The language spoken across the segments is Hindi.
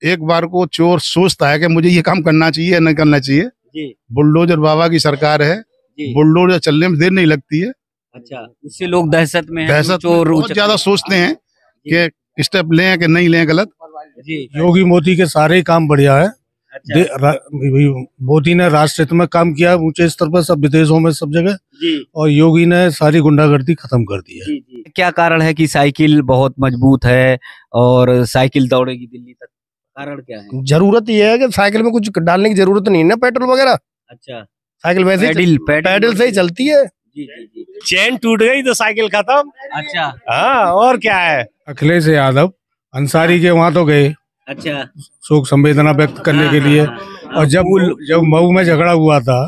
एक बार को चोर सोचता है कि मुझे ये काम करना चाहिए या नहीं करना चाहिए जी बुलडोजर बाबा की सरकार है, जी। बुलडोजर चलने में देर नहीं लगती है। अच्छा, उससे लोग दहशत में हैं, दहशत चोर बहुत ज्यादा सोचते हैं कि स्टेप लें कि नहीं लें गलत। जी। योगी मोदी के सारे ही काम बढ़िया है। अच्छा मोदी ने राष्ट्र हित में काम किया ऊंचे स्तर पर, सब विदेशों में सब जगह, जी और योगी ने सारी गुंडागर्दी खत्म कर दी है। जी जी। क्या कारण है कि साइकिल बहुत मजबूत है और साइकिल दौड़ेगी दिल्ली तक, कारण क्या है? जरूरत ये है कि साइकिल में कुछ डालने की जरूरत नहीं है ना, पेट्रोल वगैरह। अच्छा, साइकिल वैसे पैडल से ही चलती है। जी जी जी। चेन टूट गई तो साइकिल खत्म। अच्छा हाँ, और क्या है। अखिलेश यादव अंसारी के वहां तो गए अच्छा। शोक संवेदना व्यक्त करने के लिए, और जब मऊ में झगड़ा हुआ था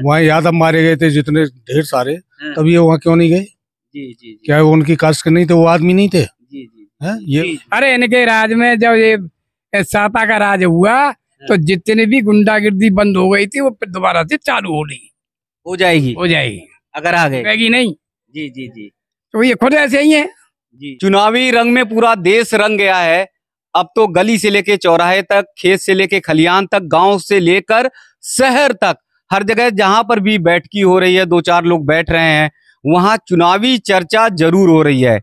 वहाँ यादव मारे गए थे जितने ढेर सारे, तब ये वहाँ क्यों नहीं गए? जी जी। क्या वो उनकी कास्ट के नहीं थे, वो आदमी नहीं थे? जी जी हैं ये? अरे इनके राज में जब ये सापा का राज हुआ तो जितने भी गुंडागिर्दी बंद हो गई थी वो फिर दोबारा से चालू हो जाएगी अगर आ गए रहेगी नहीं। जी जी जी तो ये खुद ऐसे ही है जी। चुनावी रंग में पूरा देश रंग गया है। अब तो गली से लेके चौराहे तक, खेत से लेके खलियान तक, गांव से लेकर शहर तक, हर जगह जहां पर भी बैठकी हो रही है, दो चार लोग बैठ रहे हैं, वहां चुनावी चर्चा जरूर हो रही है।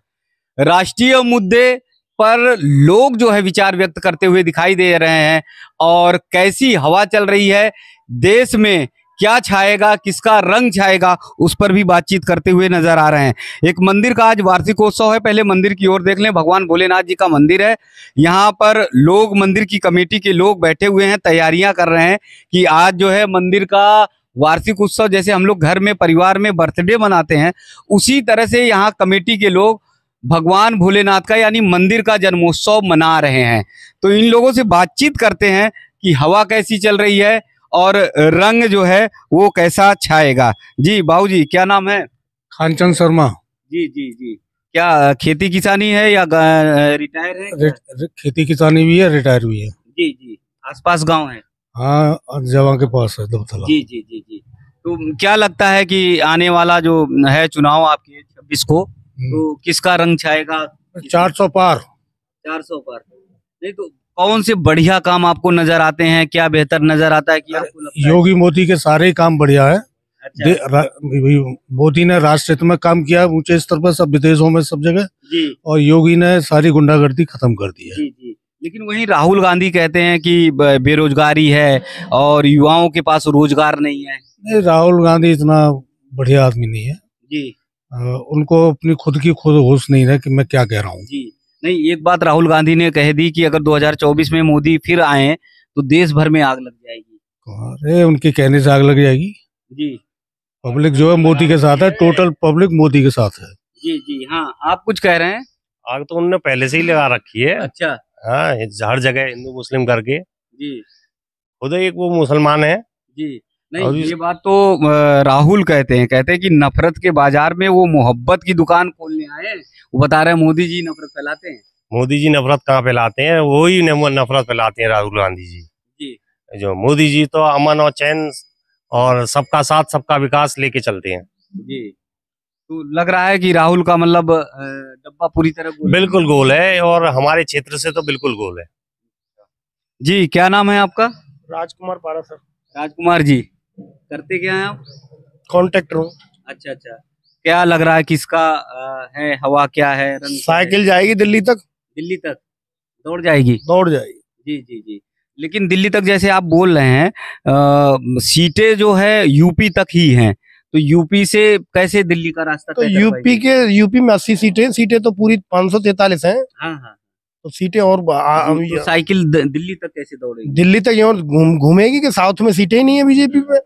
राष्ट्रीय मुद्दे पर लोग जो है विचार व्यक्त करते हुए दिखाई दे रहे हैं, और कैसी हवा चल रही है देश में, क्या छाएगा, किसका रंग छाएगा, उस पर भी बातचीत करते हुए नजर आ रहे हैं। एक मंदिर का आज वार्षिकोत्सव है। पहले मंदिर की ओर देख लें। भगवान भोलेनाथ जी का मंदिर है। यहाँ पर लोग, मंदिर की कमेटी के लोग बैठे हुए हैं, तैयारियां कर रहे हैं कि आज जो है मंदिर का वार्षिक उत्सव, जैसे हम लोग घर में परिवार में बर्थडे मनाते हैं, उसी तरह से यहाँ कमेटी के लोग भगवान भोलेनाथ का यानी मंदिर का जन्मोत्सव मना रहे हैं। तो इन लोगों से बातचीत करते हैं कि हवा कैसी चल रही है और रंग जो है वो कैसा छाएगा। जी बाबूजी, क्या नाम है? खानचंद शर्मा। जी जी जी। क्या खेती किसानी है या रिटायर है? खेती किसानी भी है, रिटायर भी है। जी जी। आसपास गांव है? हाँ, जवा के पास है दबतला। जी जी जी जी। तो क्या लगता है कि आने वाला जो है चुनाव आपके 26 को, तो किसका रंग छाएगा? 400 पार। 400 पार। नहीं तो कौन से बढ़िया काम आपको नजर आते हैं, क्या बेहतर नजर आता है कि आपको लगता है? योगी मोदी के सारे ही काम बढ़िया है। अच्छा। मोदी ने राष्ट्र हित में काम किया ऊंचे स्तर पर, सब विदेशों में सब जगह, जी। और योगी ने सारी गुंडागर्दी खत्म कर दी है। जी जी। लेकिन वहीं राहुल गांधी कहते हैं कि बेरोजगारी है और युवाओं के पास रोजगार नहीं है। नहीं, राहुल गांधी इतना बढ़िया आदमी नहीं है जी। उनको अपनी खुद होश नहीं है कि मैं क्या कह रहा हूँ। जी नहीं, एक बात राहुल गांधी ने कह दी कि अगर 2024 में मोदी फिर आए तो देश भर में आग लग जाएगी। अरे उनके कहने से आग लग जाएगी। जी। पब्लिक जो है मोदी के साथ है, टोटल पब्लिक मोदी के साथ है। जी जी। हाँ, आप कुछ कह रहे हैं? आग तो उन्होंने पहले से ही लगा रखी है। अच्छा। हाँ, हर जगह हिंदू मुस्लिम करके। जी। खुद एक वो मुसलमान है। जी नहीं, ये बात तो राहुल कहते हैं कि नफरत के बाजार में वो मोहब्बत की दुकान खोलने आए हैं। वो बता रहे हैं मोदी जी नफरत फैलाते हैं। मोदी जी नफरत कहाँ फैलाते हैं, वो ही नफरत फैलाते हैं राहुल गांधी जी। जी। जो मोदी जी तो अमन और चैन और सबका साथ सबका विकास लेके चलते हैं। जी। तो लग रहा है कि राहुल का मतलब डब्बा पूरी तरह गोल बिल्कुल गोल है, और हमारे क्षेत्र से तो बिल्कुल गोल है। जी, क्या नाम है आपका? राजकुमार पारा सर। राजकुमार जी, करते क्या हैं आप? कॉन्ट्रैक्टर हूँ। अच्छा अच्छा। क्या लग रहा है किसका है हवा, क्या है रंग? साइकिल जाएगी दिल्ली तक। दिल्ली तक दौड़ जाएगी? दौड़ जाएगी। जी जी जी। लेकिन दिल्ली तक जैसे आप बोल रहे हैं, सीटें जो है यूपी तक ही हैं, तो यूपी से कैसे दिल्ली का रास्ता? तो यूपी में 80 सीटें तो पूरी 543 हैं। हाँ हाँ। तो सीटें और तो साइकिल दिल्ली तक कैसे दौड़ेगी? दिल्ली तक यूं घूमेगी कि साउथ में सीटें ही नहीं है बीजेपी में।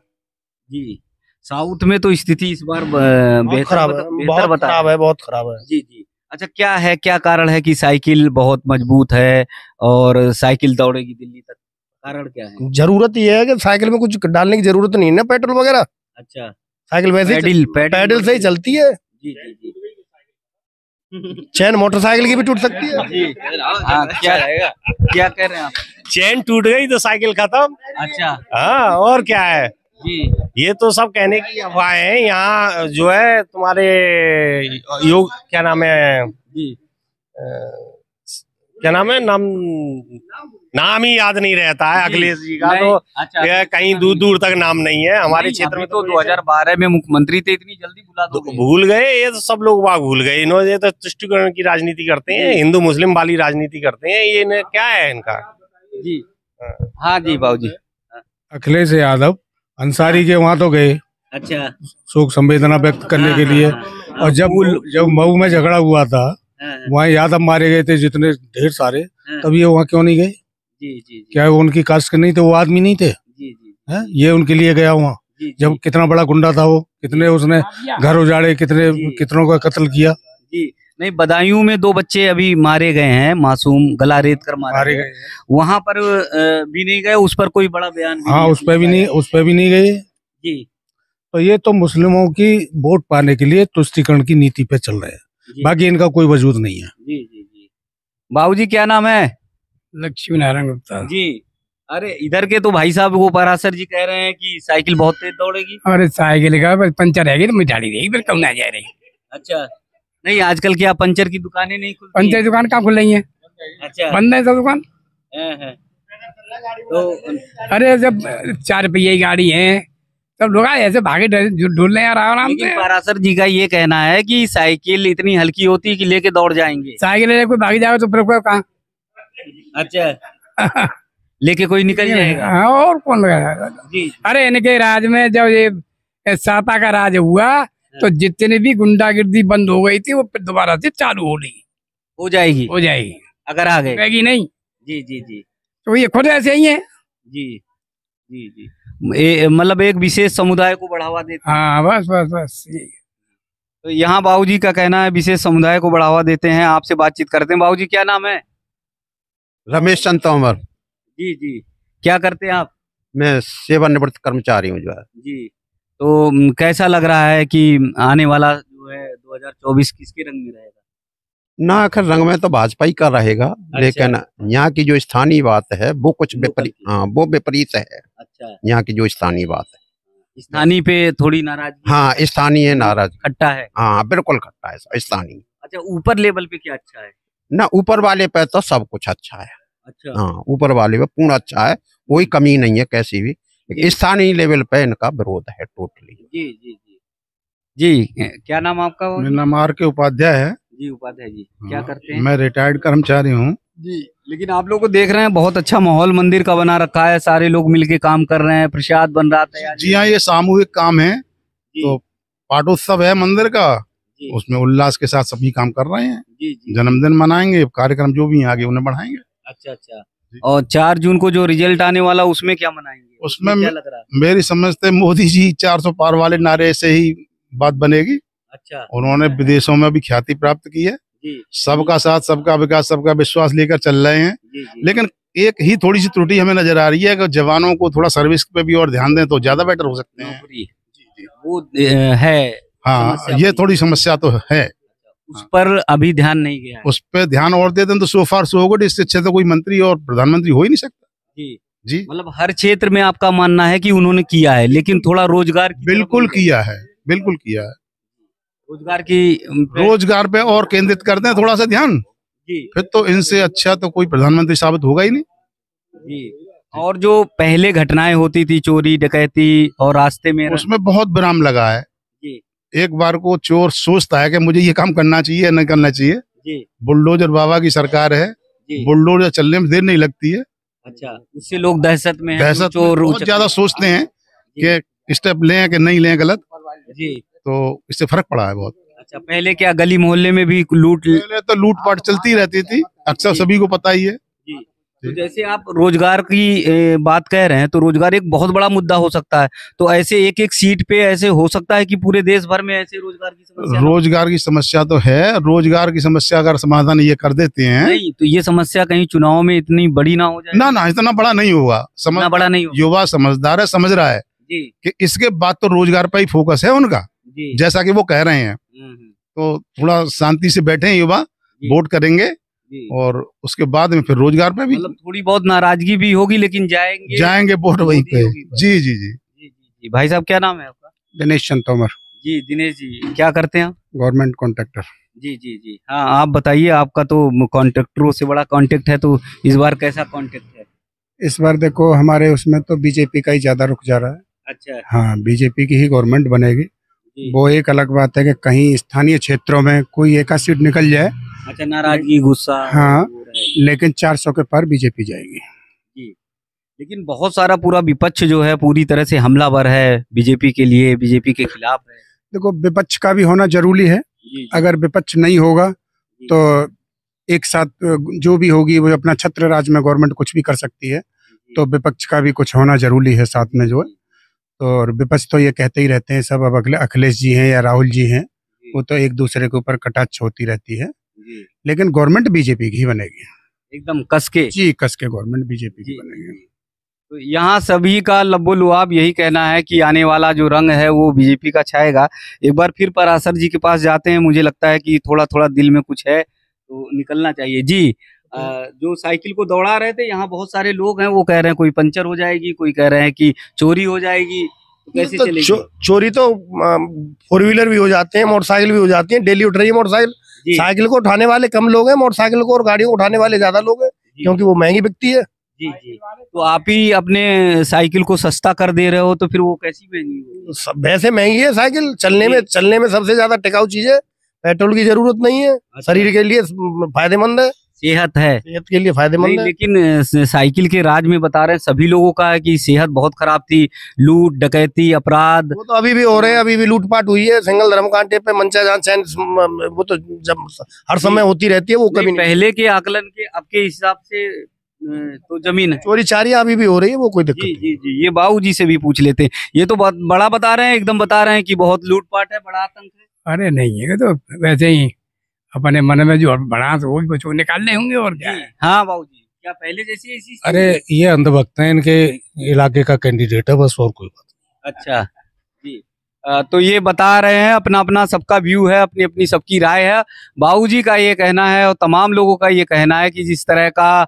जी, साउथ में तो स्थिति इस बार बहुत खराब है, बहुत खराब है, बहुत खराब है। जी जी। अच्छा, क्या कारण है कि साइकिल बहुत मजबूत है और साइकिल दौड़ेगी दिल्ली तक, कारण क्या है? जरूरत ये है कि साइकिल में कुछ डालने की जरूरत नहीं है ना, पेट्रोल वगैरह। अच्छा। साइकिल वैसे पैडल से ही चलती है। जी जी जी। चैन मोटरसाइकिल की भी टूट सकती है। जी। हाँ, क्या कह रहे हैं आप? चैन टूट गई तो साइकिल खत्म। अच्छा। हाँ, और क्या है। जी। ये तो सब कहने की अफवाहें हैं। यहाँ जो है तुम्हारे योग क्या नाम है जी, क्या नाम है, नाम ही याद नहीं रहता है अखिलेश जी का। तो अच्छा, कहीं दूर दूर तक नाम नहीं है हमारे क्षेत्र में। तो 2012 में मुख्यमंत्री थे, इतनी जल्दी बुला दो? भूल गए, ये तो सब लोग वहाँ भूल गए। इन्होंने ये तो तुष्टिकरण की राजनीति करते हैं, हिंदू मुस्लिम वाली राजनीति करते हैं। ये क्या है इनका? जी हाँ जी बाबू जी। अखिलेश यादव अंसारी के वहाँ तो गए अच्छा, शोक संवेदना व्यक्त करने के लिए। और जब मऊ में झगड़ा हुआ था, वहाँ यादव मारे गए थे जितने ढेर सारे, तब ये वहाँ क्यों नहीं गए? जी जी जी क्या वो उनकी कास्ट के नहीं थे? वो आदमी नहीं थे? जी जी हैं? ये उनके लिए गया वहाँ। जब कितना बड़ा गुंडा था वो, कितने उसने घर उजाड़े, कितनों का कत्ल किया। जी नहीं, बदायूं में 2 बच्चे अभी मारे गए हैं, मासूम गला रेत कर मारे गए। वहां पर भी नहीं गए, उस पर कोई बड़ा बयान भी हाँ, उस पर भी नहीं गए जी। तो ये तो मुस्लिमों की वोट पाने के लिए तुष्टिकरण की नीति पे चल रहे हैं, बाकी इनका कोई वजूद नहीं है। जी जी जी। बाबूजी क्या नाम है? लक्ष्मी नारायण गुप्ता जी। अरे इधर के तो भाई साहब वो परासर जी कह रहे हैं कि साइकिल बहुत तेज दौड़ेगी। अरे साइकिल का बस पंचर रहेगी तो मिठाई रहेगी, फिर कौन आ जा रही? अच्छा, नहीं आजकल क्या पंचर की दुकानें नहीं खुलती? पंचर की दुकान कहाँ खुल रही है? अच्छा, बंद है सब दुकान। हैं। तो अरे जब 4 पहिए की गाड़ी है, सब लोग ऐसे भागे ढूंढ यार आराम लेकिन से। परासर जी का ये कहना है कि साइकिल इतनी हल्की होती है कि लेके दौड़ जाएंगे। साइकिल ले कोई भाग जाएगा तो फिर कहाँ? अच्छा लेके कोई निकल जाएगा। हाँ, और कौन लगाएगा? जी अरे इनके राज में जब ये सपा का राज हुआ तो जितने भी गुंडागिर्दी बंद हो गई थी वो फिर दोबारा से चालू हो जाएगी जाएगी अगर आ गए। रहेगी नहीं। जी जी जी तो ये खुद ऐसे ही है। जी जी जी। मतलब एक विशेष समुदाय को बढ़ावा देते हैं। हाँ, बस बस बस यही। तो यहाँ बाबूजी का कहना है विशेष समुदाय को बढ़ावा देते हैं। आपसे बातचीत करते हैं। बाबूजी क्या नाम है? रमेश चंद तोमर। जी जी। क्या करते हैं आप? मैं सेवानिवृत्त कर्मचारी हूँ जो है। जी। तो कैसा लग रहा है कि आने वाला जो है 2024 किसके रंग में रहेगा? ना आखिर रंग में तो भाजपा ही का रहेगा, लेकिन यहाँ की जो स्थानीय बात है वो कुछ विपरीत, हाँ वो विपरीत है। अच्छा, यहाँ की जो स्थानीय बात है, स्थानीय पे थोड़ी नाराजगी? हाँ स्थानीय नाराज, खट्टा है। हाँ बिल्कुल खट्टा है स्थानीय। अच्छा, ऊपर लेवल पे क्या अच्छा है? ना ऊपर वाले पे तो सब कुछ अच्छा है। अच्छा, हाँ ऊपर वाले पे पूर्ण अच्छा है, कोई कमी नहीं है कैसी भी। स्थानीय लेवल पे इनका विरोध है टोटली। जी जी जी जी। क्या नाम आपका? मेरा नाम आर के उपाध्याय है जी उपाध्याय जी। क्या करते हैं? मैं रिटायर्ड कर्मचारी हूँ जी। लेकिन आप लोग को देख रहे हैं बहुत अच्छा माहौल मंदिर का बना रखा है, सारे लोग मिलके काम कर रहे हैं, प्रसाद बन रहा है। जी हाँ, ये सामूहिक काम है। तो पाठोत्सव है मंदिर का, उसमें उल्लास के साथ सभी काम कर रहे हैं। जन्मदिन मनाएंगे, कार्यक्रम जो भी आगे उन्हें बढ़ाएंगे। अच्छा अच्छा। और 4 जून को जो रिजल्ट आने वाला उसमें क्या मनाएंगे? उसमें क्या लग रहा है? मेरी समझ से मोदी जी 400 पार वाले नारे से ही बात बनेगी। अच्छा। उन्होंने विदेशों में भी ख्याति प्राप्त की है। सबका साथ, सबका विकास, सबका विश्वास लेकर चल रहे हैं। लेकिन एक ही थोड़ी सी त्रुटि हमें नजर आ रही है कि जवानों को थोड़ा सर्विस पे भी और ध्यान दें तो ज्यादा बेटर हो सकते हैं। वो है, हाँ ये थोड़ी समस्या तो है, उस पर अभी ध्यान नहीं गया है। उस पर ध्यान और दे दें तो सो फार सो गुड। इससे अच्छा तो कोई मंत्री और प्रधानमंत्री हो ही नहीं सकता। जी जी, मतलब हर क्षेत्र में आपका मानना है कि उन्होंने किया है, लेकिन थोड़ा रोजगार की बिल्कुल किया है, बिल्कुल किया है। रोजगार पे और केंद्रित कर दें थोड़ा सा ध्यान, फिर तो इनसे अच्छा तो कोई प्रधानमंत्री साबित होगा ही नहीं। जी। और जो पहले घटनाएं होती थी, चोरी डकैती और रास्ते में, उसमें बहुत विराम लगा है। एक बार को चोर सोचता है कि मुझे ये काम करना चाहिए नहीं करना चाहिए। बुलडोजर बाबा की सरकार है, बुलडोजर चलने में देर नहीं लगती है। अच्छा, उससे लोग दहशत में, दहशत चोर बहुत ज्यादा सोचते हैं कि स्टेप लें कि नहीं लें गलत। जी, तो इससे फर्क पड़ा है बहुत। अच्छा, पहले क्या गली मोहल्ले में भी पहले तो लूटपाट चलती रहती थी, अक्सर सभी को पता ही है। तो जैसे आप रोजगार की बात कह रहे हैं, तो रोजगार एक बहुत बड़ा मुद्दा हो सकता है। तो ऐसे एक एक सीट पे ऐसे हो सकता है कि पूरे देश भर में ऐसे रोजगार की समस्या तो है। रोजगार की समस्या अगर समाधान ये कर देते हैं, नहीं तो ये समस्या कहीं चुनाव में इतनी बड़ी ना हो जाए। ना इतना बड़ा नहीं होगा। बड़ा नहीं होगा। युवा समझदार है, समझ रहा है कि इसके बाद तो रोजगार पर ही फोकस है उनका, जैसा कि वो कह रहे हैं। तो थोड़ा शांति से बैठे हैं युवा, वोट करेंगे और उसके बाद में फिर रोजगार पे भी थोड़ी बहुत नाराजगी भी होगी, लेकिन जाएंगे वोट वहीं पे। जी जी जी जी। भाई साहब क्या नाम है आपका? दिनेश चंद तोमर। जी दिनेश जी, क्या करते हैं आप? Government contractor. जी जी जी। हाँ, आप बताइए, आपका तो कॉन्ट्रैक्टरों से बड़ा कॉन्टेक्ट है, तो इस बार कैसा कॉन्टेक्ट है? इस बार देखो हमारे उसमें तो बीजेपी का ही ज्यादा रुक जा रहा है। अच्छा हाँ, बीजेपी की ही गवर्नमेंट बनेगी। जी। वो एक अलग बात है कि कहीं स्थानीय क्षेत्रों में कोई एक आध सीट निकल जाए। अच्छा, नाराजगी, गुस्सा हाँ, हो रहा है। लेकिन 400 के पार बीजेपी जाएगी। जी। लेकिन बहुत सारा पूरा विपक्ष जो है पूरी तरह से हमलावर है बीजेपी के लिए, बीजेपी के खिलाफ है। देखो, विपक्ष का भी होना जरूरी है। जी जी अगर विपक्ष नहीं होगा जी, तो एक साथ जो भी होगी वो अपना छत्र राज में गवर्नमेंट कुछ भी कर सकती है। जी, तो विपक्ष का भी कुछ होना जरूरी है साथ में जो है। तो और विपक्ष तो ये कहते ही रहते हैं सब, अब अखिलेश जी हैं या राहुल जी हैं, वो तो एक दूसरे के ऊपर कटाक्ष होती रहती है। जी। लेकिन गवर्नमेंट बीजेपी की ही बनेगी। एकदम कस के। जी, कस के गवर्नमेंट बीजेपी की जी, बनेगी। तो यहाँ सभी का लबो-लुआब यही कहना है कि आने वाला जो रंग है वो बीजेपी का छाएगा। एक बार फिर पराशर जी के पास जाते हैं, मुझे लगता है कि थोड़ा-थोड़ा दिल में कुछ है तो निकलना चाहिए। जी, जो साइकिल को दौड़ा रहे थे, यहाँ बहुत सारे लोग हैं, वो कह रहे हैं कोई पंचर हो जाएगी, कोई कह रहे हैं कि चोरी हो जाएगी, तो कैसे तो चलेगी? चोरी तो 4 व्हीलर भी हो जाते हैं, मोटरसाइकिल भी हो जाती है, डेली उठ रही है मोटरसाइकिल। जी, साइकिल को उठाने वाले कम लोग हैं, मोटरसाइकिल को और गाड़ियों को उठाने वाले ज्यादा लोग हैं, जी, क्योंकि वो महंगी बिकती है। जी, जी। तो आप ही अपने साइकिल को सस्ता कर दे रहे हो, तो फिर वो कैसी महंगी होगी? वैसे महंगी है साइकिल, चलने में सबसे ज्यादा टिकाऊ चीज है। पेट्रोल की जरूरत नहीं है, शरीर के लिए फायदेमंद है, सेहत है। सेहत के लिए फायदेमंद नहीं, है। लेकिन साइकिल के राज में बता रहे हैं सभी लोगों का है कि सेहत बहुत खराब थी, लूट डकैती अपराध। वो तो अभी भी हो रहे हैं, अभी भी लूटपाट हुई है सिंगल धर्म कांटे पे, मंचा जान चैन, वो तो जब हर समय होती रहती है, वो कभी नहीं, नहीं। पहले के आकलन के अब के हिसाब से तो जमीन है। चोरी चारियां अभी भी हो रही है, वो कोई दिक्कत जी नहीं। जी जी, ये बाबू जी से भी पूछ लेते हैं। ये तो बहुत बड़ा बता रहे हैं, एकदम बता रहे हैं कि बहुत लूटपाट है, बड़ा आतंक है। अरे नहीं है, तो वैसे ही अपने मन में जो बढ़ा तो वो भी कुछ निकालने होंगे और क्या है। हाँ बाबू जी, क्या पहले जैसी ऐसी? अरे ये अंधभक्त हैं, इनके इलाके का कैंडिडेट है, बस और कोई बात नहीं। अच्छा जी। तो ये बता रहे हैं, अपना अपना सबका व्यू है, अपनी अपनी सबकी राय है। बाबूजी का ये कहना है और तमाम लोगों का ये कहना है कि जिस तरह का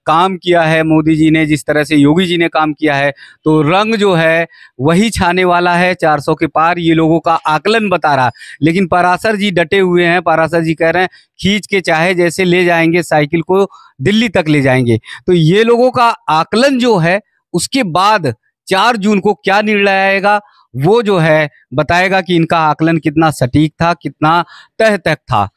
काम किया है मोदी जी ने, जिस तरह से योगी जी ने काम किया है, तो रंग जो है वही छाने वाला है 400 के पार, ये लोगों का आकलन बता रहा। लेकिन पराशर जी डटे हुए हैं। पराशर जी कह रहे हैं खींच के चाहे जैसे ले जाएंगे, साइकिल को दिल्ली तक ले जाएंगे। तो ये लोगों का आकलन जो है, उसके बाद 4 जून को क्या निर्णय आएगा वो जो है बताएगा कि इनका आकलन कितना सटीक था, कितना तह तक था।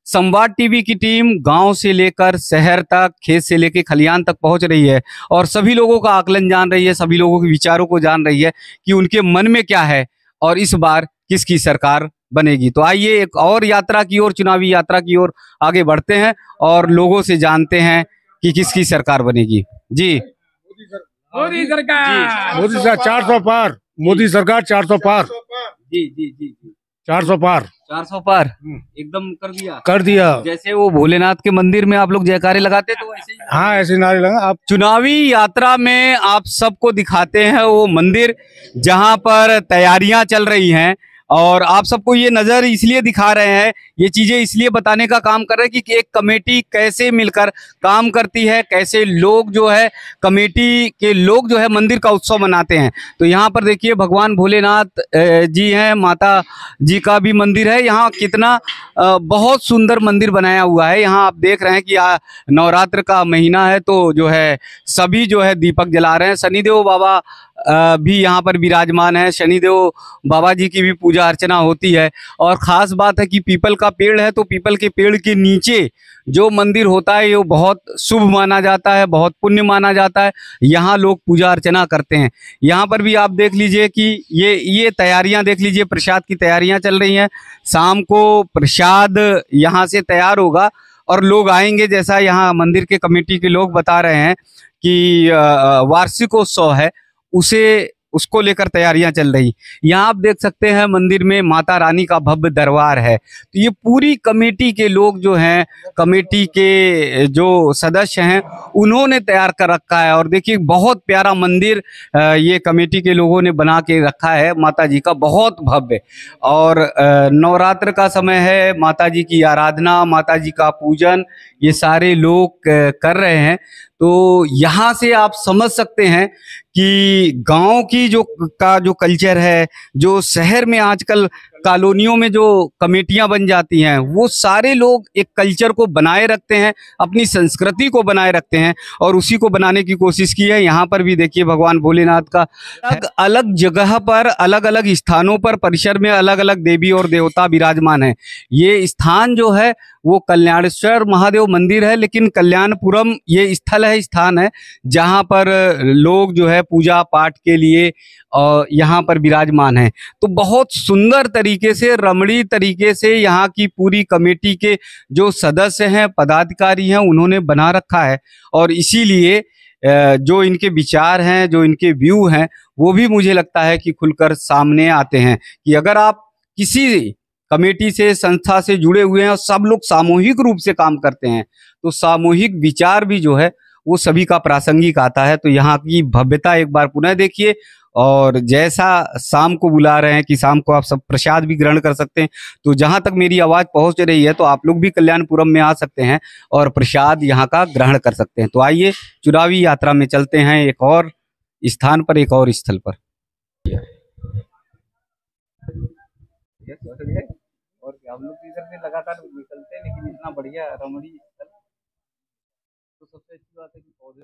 संवाद टीवी की टीम गांव से लेकर शहर तक, खेत से लेकर खलियान तक पहुंच रही है और सभी लोगों का आकलन जान रही है, सभी लोगों के विचारों को जान रही है कि उनके मन में क्या है और इस बार किसकी सरकार बनेगी। तो आइए एक और यात्रा की ओर, चुनावी यात्रा की ओर आगे बढ़ते हैं और लोगों से जानते हैं कि किसकी सरकार बनेगी। जी, मोदी सरकार, मोदी सरकार 400 पार, मोदी सरकार 400 पार, जी जी जी जी, 400 पार 400 पार एकदम कर दिया। जैसे वो भोलेनाथ के मंदिर में आप लोग जयकारे लगाते तो वैसे ही। हाँ, ऐसे नारे लगा आप। चुनावी यात्रा में आप सबको दिखाते हैं वो मंदिर जहां पर तैयारियां चल रही हैं और आप सबको ये नज़र इसलिए दिखा रहे हैं, ये चीज़ें इसलिए बताने का काम कर रहे हैं कि एक कमेटी कैसे मिलकर काम करती है, कैसे लोग जो है कमेटी के लोग जो है मंदिर का उत्सव मनाते हैं। तो यहाँ पर देखिए भगवान भोलेनाथ जी हैं, माता जी का भी मंदिर है। यहाँ कितना बहुत सुंदर मंदिर बनाया हुआ है। यहाँ आप देख रहे हैं कि नवरात्र का महीना है तो जो है सभी जो है दीपक जला रहे हैं। शनिदेव बाबा भी यहाँ पर विराजमान है। शनिदेव बाबा जी की भी पूजा अर्चना होती है और ख़ास बात है कि पीपल का पेड़ है तो पीपल के पेड़ के नीचे जो मंदिर होता है ये बहुत शुभ माना जाता है, बहुत पुण्य माना जाता है। यहाँ लोग पूजा अर्चना करते हैं। यहाँ पर भी आप देख लीजिए कि ये तैयारियाँ देख लीजिए, प्रसाद की तैयारियाँ चल रही हैं। शाम को प्रसाद यहाँ से तैयार होगा और लोग आएंगे। जैसा यहाँ मंदिर के कमेटी के लोग बता रहे हैं कि वार्षिकोत्सव है, उसको लेकर तैयारियां चल रही। यहाँ आप देख सकते हैं मंदिर में माता रानी का भव्य दरबार है। तो ये पूरी कमेटी के लोग जो हैं, कमेटी के जो सदस्य हैं, उन्होंने तैयार कर रखा है। और देखिए बहुत प्यारा मंदिर ये कमेटी के लोगों ने बना के रखा है माता जी का, बहुत भव्य। और नवरात्र का समय है, माता जी की आराधना, माता जी का पूजन ये सारे लोग कर रहे हैं। तो यहाँ से आप समझ सकते हैं कि गांव की जो कल्चर है, जो शहर में आजकल कॉलोनियों में जो कमेटियां बन जाती हैं, वो सारे लोग एक कल्चर को बनाए रखते हैं, अपनी संस्कृति को बनाए रखते हैं और उसी को बनाने की कोशिश की है। यहाँ पर भी देखिए भगवान भोलेनाथ का अलग अलग जगह पर, अलग अलग स्थानों पर, परिसर में अलग अलग देवी और देवता विराजमान है। ये स्थान जो है वो कल्याणेश्वर महादेव मंदिर है, लेकिन कल्याणपुरम ये स्थल है, स्थान है जहाँ पर लोग जो है पूजा पाठ के लिए यहाँ पर विराजमान है। तो बहुत सुंदर तरीके से, रमणीय तरीके से यहाँ की पूरी कमेटी के जो सदस्य हैं, पदाधिकारी हैं, उन्होंने बना रखा है। और इसीलिए जो इनके विचार हैं, जो इनके व्यू हैं, वो भी मुझे लगता है कि खुलकर सामने आते हैं कि अगर आप किसी कमेटी से, संस्था से जुड़े हुए हैं और सब लोग सामूहिक रूप से काम करते हैं, तो सामूहिक विचार भी जो है वो सभी का प्रासंगिक आता है। तो यहाँ की भव्यता एक बार पुनः देखिए। और जैसा शाम को बुला रहे हैं कि शाम को आप सब प्रसाद भी ग्रहण कर सकते हैं, तो जहां तक मेरी आवाज पहुंच रही है तो आप लोग भी कल्याणपुरम में आ सकते हैं और प्रसाद यहां का ग्रहण कर सकते हैं। तो आइए चुनावी यात्रा में चलते हैं एक और स्थान पर, एक और स्थल पर। और हम लोग इधर से लगातार निकलते हैं, लेकिन इतना बढ़िया रमणीय स्थल, तो सबसे अच्छी बात है कि पौधे